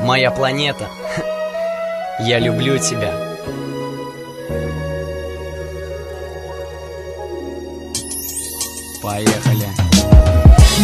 Моя планета. Я люблю тебя. Поехали.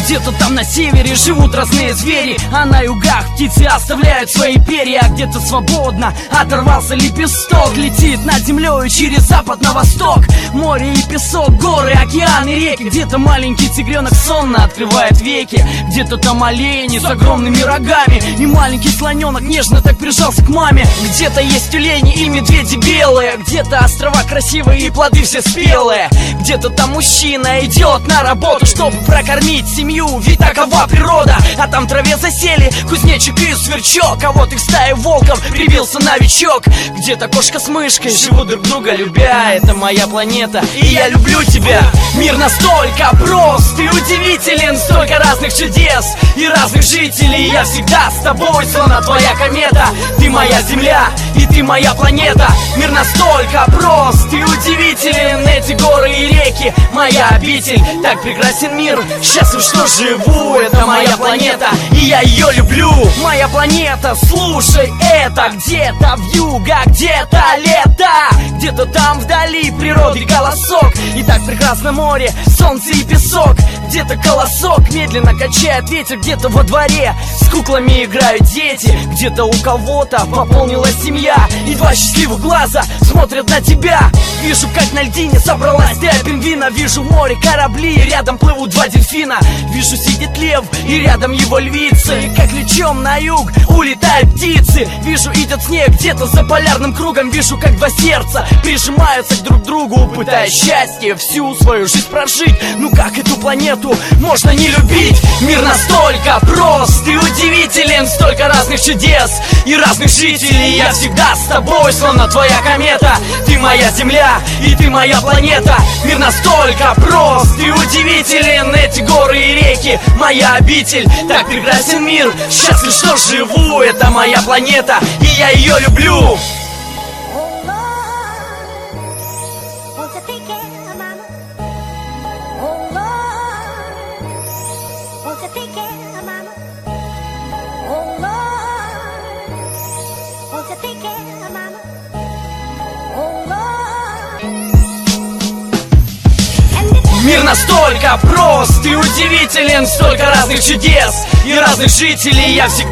Где-то там на севере живут разные звери, а на югах птицы оставляют свои перья. Где-то свободно оторвался лепесток, летит над землей через запад на восток. Море и песок, горы, океаны, реки. Где-то маленький тигренок сонно открывает веки. Где-то там олени с огромными рогами, и маленький слоненок нежно так прижался к маме. Где-то есть тюлени и медведи белые, где-то острова красивые и плоды все спелые. Где-то там мужчина идет на работу, чтобы прокормить семью, ведь такова природа. А там в траве засели кузнечик и сверчок, а вот их стая волков прибился новичок. Где-то кошка с мышкой живут друг друга любя. Это моя планета, и я люблю тебя. Мир настолько прост и удивителен, столько разных чудес и разных жителей. Я всегда с тобой, словно твоя комета. Ты моя земля, и ты моя планета. Мир настолько прост и удивителен, эти горы и реки моя обитель. Так прекрасен мир, счастлив, что живу. Это моя планета, и я ее люблю. Моя планета, слушай это. Где-то вьюга, где-то лето, где-то там вдали природы голосок. И так прекрасно море, солнце и песок. Где-то колосок медленно качает ветер. Где-то во дворе с куклами играют дети. Где-то у кого-то пополнилась семья, и два счастливых глаза смотрят на тебя. Вижу, как на льдине собралась стая пингвина. Вижу море, корабли, и рядом плывут два дельфина. Вижу, сидит лев, и рядом его львица. И как лечом на юг улетают птицы. Вижу, идет снег где-то за полярным кругом. Вижу, как два сердца прижимаются к друг другу, пытаясь счастье всю свою жизнь прожить. Ну как эту планету можно не любить? Мир настолько прост и удивителен, столько разных чудес и разных жителей. Я всегда с тобой, словно твоя комета. Ты моя земля, и ты моя планета. Мир настолько прост и удивителен, эти горы и реки моя обитель. Так прекрасен мир, счастлив, что живу. Это моя планета, и я ее люблю. Мир настолько прост и удивителен, столько разных чудес и разных жителей. Я всегда